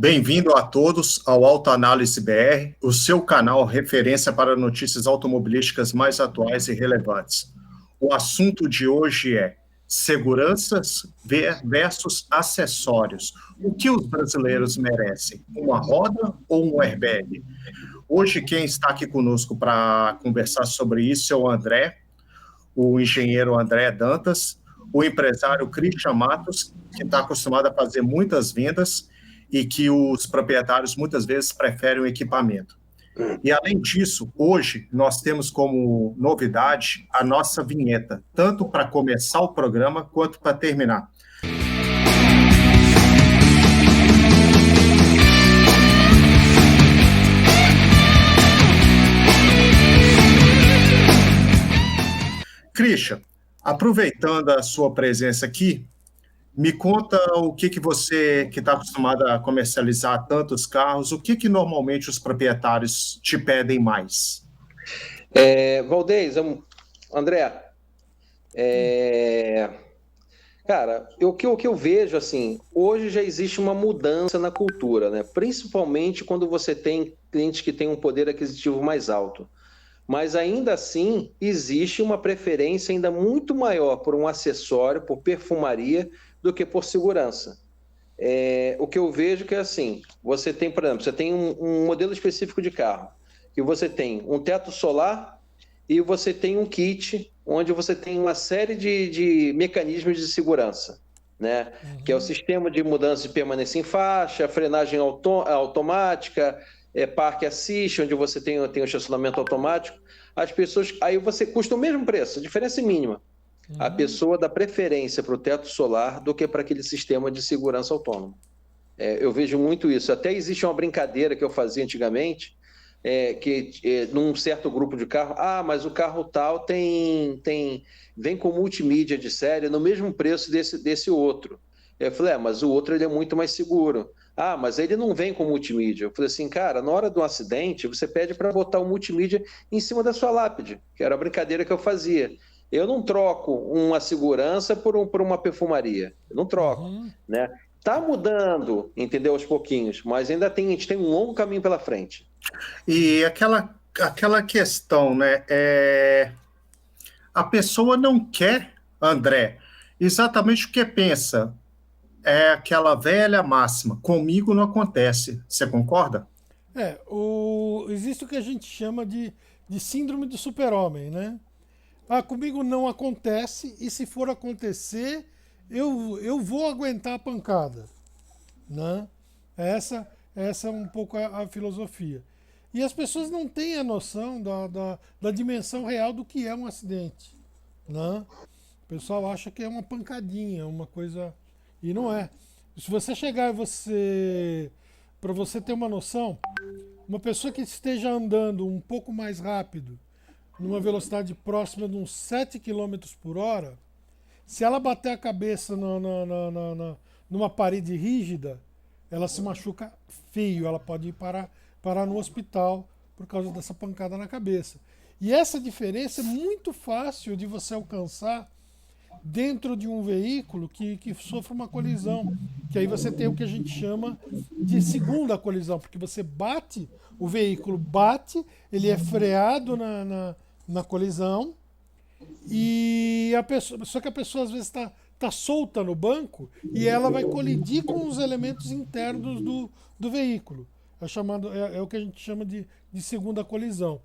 Bem-vindo a todos ao Autoanálise BR, o seu canal referência para notícias automobilísticas mais atuais e relevantes. O assunto de hoje é seguranças versus acessórios. O que os brasileiros merecem? Uma roda ou um airbag? Hoje quem está aqui conosco para conversar sobre isso é o André, o engenheiro André Dantas, o empresário Christian Matos, que está acostumado a fazer muitas vendas e que os proprietários muitas vezes preferem o equipamento. E, além disso, hoje nós temos como novidade a nossa vinheta, tanto para começar o programa quanto para terminar. Christian, aproveitando a sua presença aqui, me conta o que você, que está acostumado a comercializar tantos carros, o que normalmente os proprietários te pedem mais? Valdez, André, cara, o que eu vejo, assim, hoje já existe uma mudança na cultura, né? Principalmente quando você tem clientes que têm um poder aquisitivo mais alto. Mas ainda assim, existe uma preferência ainda muito maior por um acessório, por perfumaria, do que por segurança. O que eu vejo que é assim, você tem, por exemplo, você tem um modelo específico de carro, que você tem um teto solar e você tem um kit onde você tem uma série de mecanismos de segurança, né? Que é o sistema de mudança de permanência em faixa, frenagem automática, parque assist, onde você tem o estacionamento automático. As pessoas, aí você custa o mesmo preço, a diferença é mínima. A pessoa dá preferência para o teto solar do que para aquele sistema de segurança autônomo. Eu vejo muito isso. Até existe uma brincadeira que eu fazia antigamente, num certo grupo de carro, mas o carro tal vem com multimídia de série no mesmo preço desse outro. Eu falei, mas o outro ele é muito mais seguro. Mas ele não vem com multimídia. Eu falei assim, cara, na hora do acidente, você pede para botar o multimídia em cima da sua lápide, que era a brincadeira que eu fazia. Eu não troco uma segurança por uma perfumaria. Eu não troco, né? Tá mudando, entendeu, aos pouquinhos, mas ainda a gente tem um longo caminho pela frente. E aquela questão, né? A pessoa não quer, André, exatamente o que pensa. É aquela velha máxima, comigo não acontece. Você concorda? Existe o que a gente chama de síndrome do super-homem, né? Comigo não acontece, e se for acontecer, eu vou aguentar a pancada, né? Essa é um pouco a filosofia. E as pessoas não têm a noção da dimensão real do que é um acidente, né? O pessoal acha que é uma pancadinha, uma coisa... E não é. Se você chegar para você ter uma noção, uma pessoa que esteja andando um pouco mais rápido, numa velocidade próxima de uns 7 km por hora, se ela bater a cabeça numa parede rígida, ela se machuca feio, ela pode ir parar no hospital por causa dessa pancada na cabeça. E essa diferença é muito fácil de você alcançar dentro de um veículo que sofre uma colisão, que aí você tem o que a gente chama de segunda colisão, porque você bate, o veículo bate, ele é freado na colisão, e só que a pessoa às vezes está solta no banco e ela vai colidir com os elementos internos do veículo. É o que a gente chama de segunda colisão.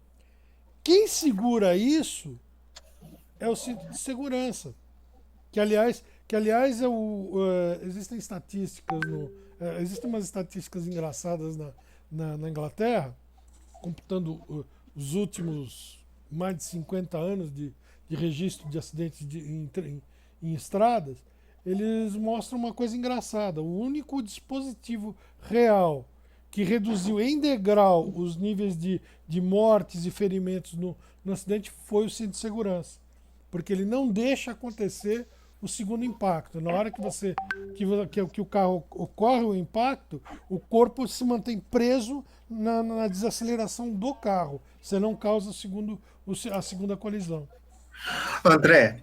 Quem segura isso é o cinto de segurança. Que aliás existem estatísticas, existem umas estatísticas engraçadas na Inglaterra, computando os últimos mais de 50 anos de registro de acidentes em estradas. Eles mostram uma coisa engraçada. O único dispositivo real que reduziu em degrau os níveis de mortes e ferimentos no acidente foi o cinto de segurança. Porque ele não deixa acontecer o segundo impacto. Na hora que o carro ocorre o impacto, o corpo se mantém preso na desaceleração do carro. Você não causa a segunda colisão. André,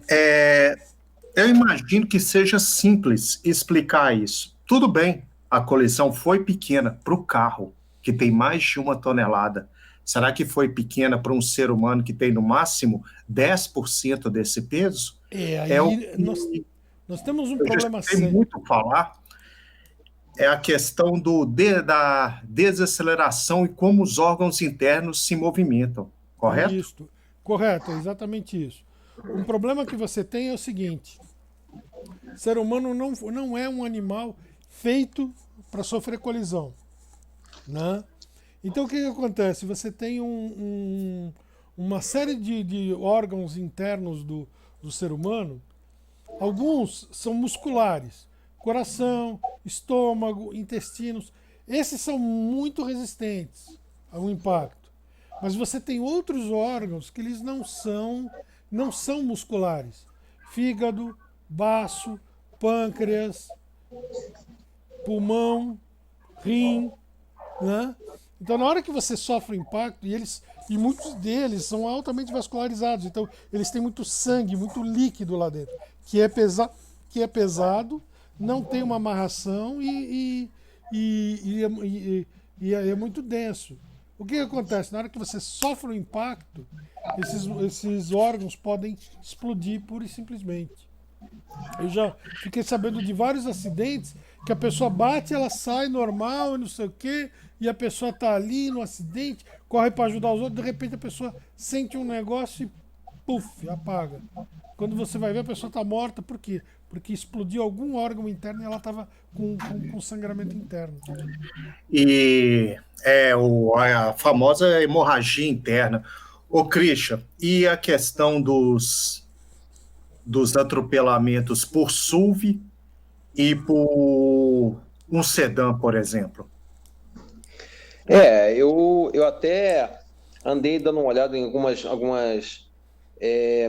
eu imagino que seja simples explicar isso. Tudo bem, a colisão foi pequena para o carro, que tem mais de 1 tonelada. Será que foi pequena para um ser humano que tem no máximo 10% desse peso? É o Aí que nós temos um eu já problema escutei sério. muito falar, é a questão da desaceleração e como os órgãos internos se movimentam, correto? Isto, correto, é exatamente isso. Um problema que você tem é o seguinte: o ser humano não é um animal feito para sofrer colisão, né? Então o que acontece? Você tem uma série de órgãos internos do ser humano. Alguns são musculares, coração, estômago, intestinos. Esses são muito resistentes ao impacto. Mas você tem outros órgãos que eles não são musculares. Fígado, baço, pâncreas, pulmão, rim, né? Então, na hora que você sofre o impacto, e muitos deles são altamente vascularizados, então eles têm muito sangue, muito líquido lá dentro, que é pesado, não tem uma amarração e é muito denso. O que acontece? Na hora que você sofre o impacto, esses órgãos podem explodir pura e simplesmente. Eu já fiquei sabendo de vários acidentes que a pessoa bate, ela sai normal e não sei o quê, e a pessoa tá ali no acidente, corre para ajudar os outros, de repente a pessoa sente um negócio e puf, apaga. Quando você vai ver, a pessoa tá morta, por quê? Porque explodiu algum órgão interno e ela estava com sangramento interno. E a famosa hemorragia interna. Ô, Christian, e a questão dos atropelamentos por SUV e por um sedã, por exemplo? Eu até andei dando uma olhada em algumas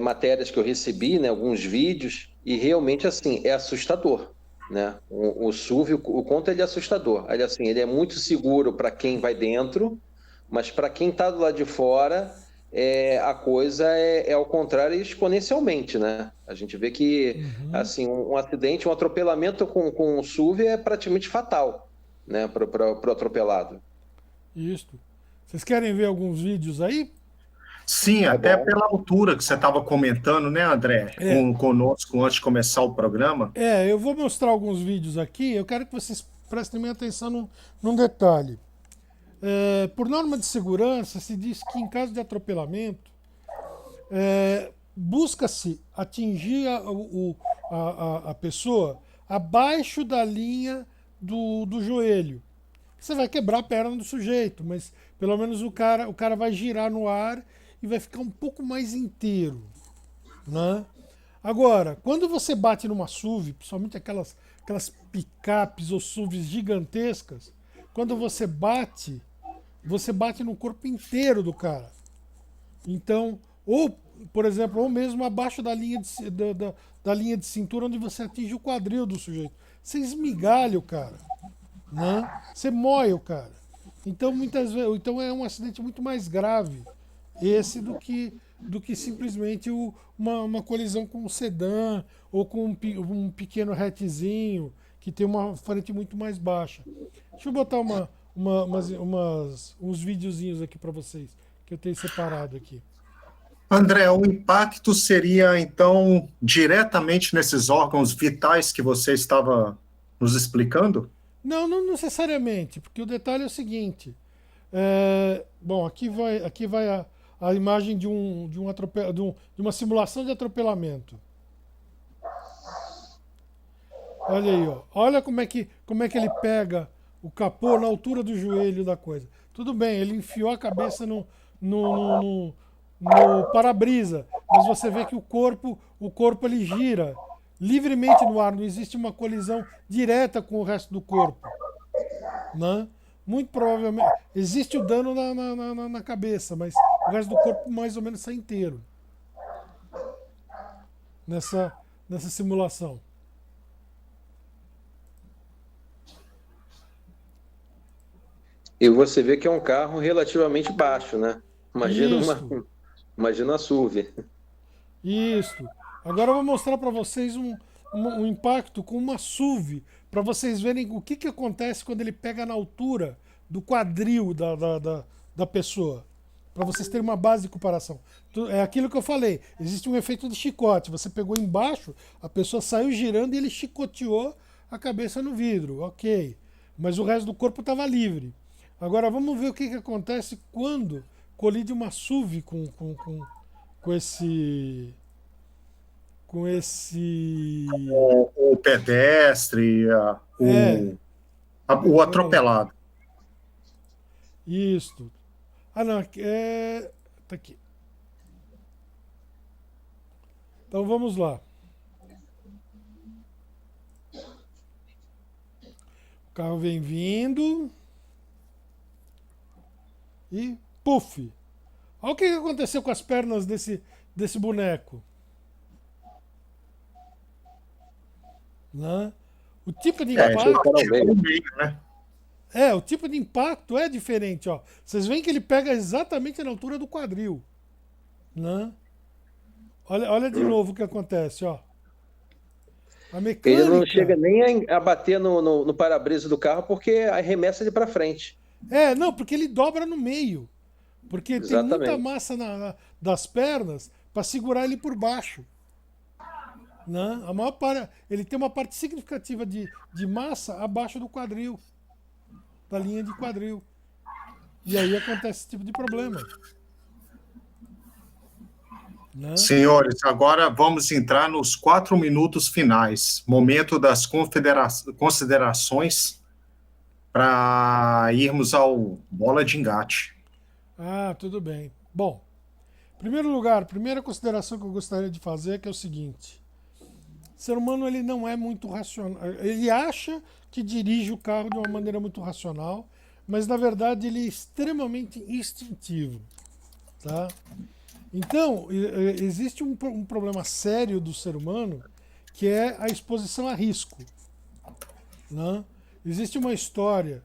matérias que eu recebi, né, alguns vídeos, e realmente, assim, é assustador, né? O SUV, o quanto ele é assustador. Ele é muito seguro para quem vai dentro, mas para quem está do lado de fora, a coisa é ao contrário exponencialmente, né? A gente vê que, assim, um acidente, um atropelamento com um SUV é praticamente fatal, né, para o atropelado. Isto. Vocês querem ver alguns vídeos aí? Sim, Tá até bom. pela altura que você estava comentando, né, André, É, conosco antes de começar o programa. eu vou mostrar alguns vídeos aqui. Eu quero que vocês prestem minha atenção num detalhe. Por norma de segurança, se diz que em caso de atropelamento, busca-se atingir a pessoa abaixo da linha do joelho. Você vai quebrar a perna do sujeito, mas pelo menos o cara vai girar no ar e vai ficar um pouco mais inteiro, né? Agora, quando você bate numa SUV, principalmente aquelas picapes ou SUVs gigantescas, quando você bate no corpo inteiro do cara. Então, ou, por exemplo, ou mesmo abaixo da linha da linha de cintura, onde você atinge o quadril do sujeito. Você esmigalha o cara, né? Você moe o cara. Então, muitas vezes, então é um acidente muito mais grave esse do que simplesmente uma colisão com um sedã ou com um pequeno hatchzinho que tem uma frente muito mais baixa. Deixa eu botar uns videozinhos aqui para vocês que eu tenho separado aqui. André, o impacto seria, então, diretamente nesses órgãos vitais que você estava nos explicando? Não necessariamente, porque o detalhe é o seguinte. Bom, aqui vai a imagem de uma simulação de atropelamento. Olha aí, ó. Olha como é que ele pega o capô na altura do joelho da coisa. Tudo bem, ele enfiou a cabeça no para-brisa, mas você vê que o corpo ele gira livremente no ar, não existe uma colisão direta com o resto do corpo, né? Muito provavelmente existe o dano na cabeça, mas o resto do corpo mais ou menos sai inteiro nessa simulação. E você vê que é um carro relativamente baixo, né? Imagina a SUV. Isso. Agora eu vou mostrar para vocês um um impacto com uma SUV, para vocês verem o que acontece quando ele pega na altura do quadril da pessoa. Para vocês terem uma base de comparação. É aquilo que eu falei. Existe um efeito de chicote. Você pegou embaixo, a pessoa saiu girando e ele chicoteou a cabeça no vidro. Ok. Mas o resto do corpo estava livre. Agora vamos ver o que acontece quando colide uma SUV com esse. Com esse. O pedestre, o atropelado. Isto. Ah, não. Tá aqui. Então vamos lá. O carro vem vindo. E puf! Olha o que aconteceu com as pernas desse boneco. Né? O tipo de impacto. Né? O tipo de impacto é diferente, ó. Vocês veem que ele pega exatamente na altura do quadril. Né? Olha de novo o que acontece, ó. A mecânica... Ele não chega nem a bater no para-brisa do carro porque arremessa ele para frente. Não, porque ele dobra no meio. Porque exatamente. Tem muita massa das pernas para segurar ele por baixo. Né? A maior parte, ele tem uma parte significativa de massa abaixo do quadril. Da linha de quadril. E aí acontece esse tipo de problema. Né? Senhores, agora vamos entrar nos 4 minutos finais. Momento das considerações para irmos ao bola de engate. Tudo bem. Bom, em primeiro lugar, primeira consideração que eu gostaria de fazer é que é o seguinte. O ser humano ele não é muito racional. Ele acha que dirige o carro de uma maneira muito racional, mas na verdade ele é extremamente instintivo. Tá? Então, existe um problema sério do ser humano que é a exposição a risco. Né? Existe uma história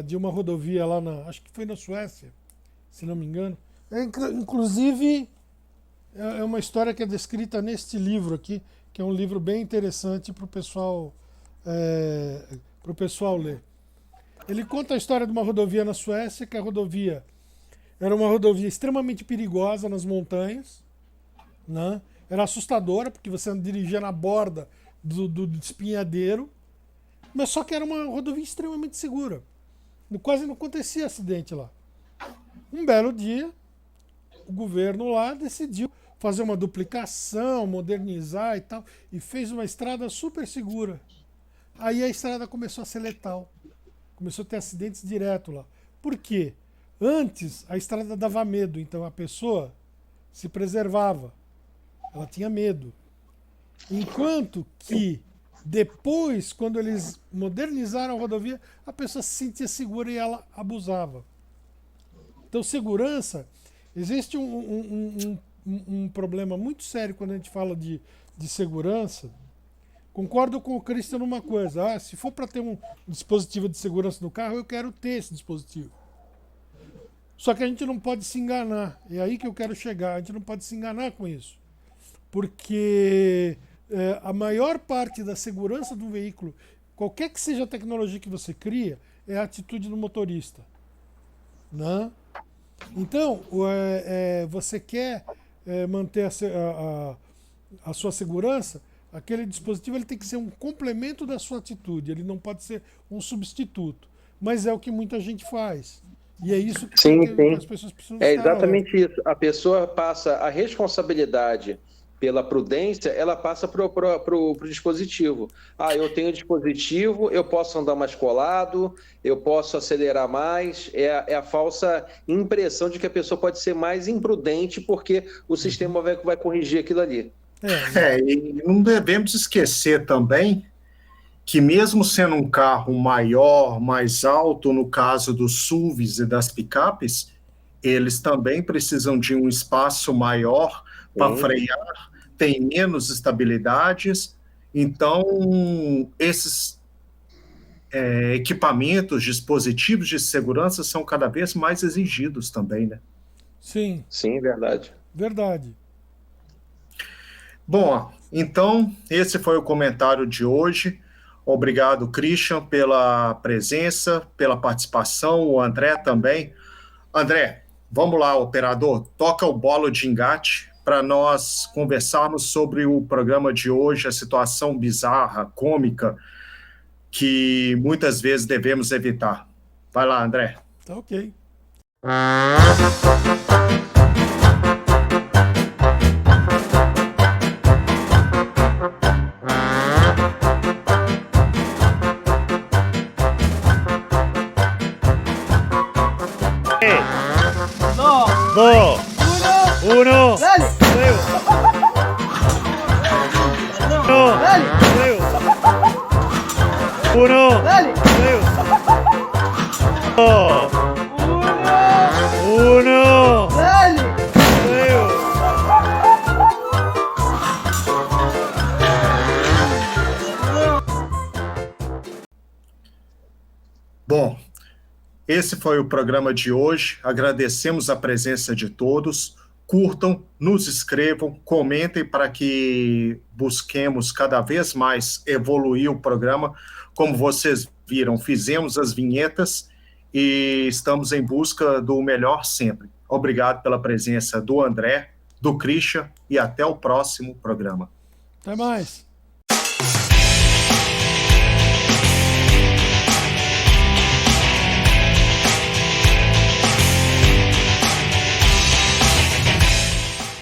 de uma rodovia lá acho que foi na Suécia, se não me engano. Inclusive, é uma história que é descrita neste livro aqui, que é um livro bem interessante para o pessoal ler. Ele conta a história de uma rodovia na Suécia, que a rodovia era uma rodovia extremamente perigosa nas montanhas. Né? Era assustadora, porque você dirigia na borda do despenhadeiro. Mas só que era uma rodovia extremamente segura. Quase não acontecia acidente lá. Um belo dia, o governo lá decidiu fazer uma duplicação, modernizar e tal, e fez uma estrada super segura. Aí a estrada começou a ser letal. Começou a ter acidentes direto lá. Por quê? Antes a estrada dava medo, então a pessoa se preservava. Ela tinha medo. Enquanto que depois, quando eles modernizaram a rodovia, a pessoa se sentia segura e ela abusava. Então, segurança, existe um problema muito sério quando a gente fala de segurança. Concordo com o Christian numa coisa. Se for para ter um dispositivo de segurança no carro, eu quero ter esse dispositivo. Só que a gente não pode se enganar. É aí que eu quero chegar. A gente não pode se enganar com isso. Porque a maior parte da segurança do veículo, qualquer que seja a tecnologia que você cria, é a atitude do motorista. Né? Então, você quer manter a sua segurança, aquele dispositivo ele tem que ser um complemento da sua atitude, ele não pode ser um substituto. Mas é o que muita gente faz. E é isso que as pessoas precisam estar exatamente isso. A pessoa passa a responsabilidade pela prudência, ela passa para o dispositivo. Eu tenho dispositivo, eu posso andar mais colado, eu posso acelerar mais. É a falsa impressão de que a pessoa pode ser mais imprudente porque o sistema vai corrigir aquilo ali. E não devemos esquecer também que mesmo sendo um carro maior, mais alto, no caso dos SUVs e das picapes, eles também precisam de um espaço maior para frear, tem menos estabilidades, então esses equipamentos, dispositivos de segurança são cada vez mais exigidos também, né? Sim. Sim, verdade. Verdade. Bom, então, esse foi o comentário de hoje. Obrigado, Christian, pela presença, pela participação, o André também. André, vamos lá, operador, toca o bolo de engate para nós conversarmos sobre o programa de hoje, a situação bizarra, cômica, que muitas vezes devemos evitar. Vai lá, André. Tá ok. Dos, uno, Dale, uno, dale. uno, Dale. Bom, esse foi o programa de hoje. Agradecemos a presença de todos. Curtam, nos escrevam, comentem para que busquemos cada vez mais evoluir o programa. Como vocês viram, fizemos as vinhetas e estamos em busca do melhor sempre. Obrigado pela presença do André, do Christian e até o próximo programa. Até mais.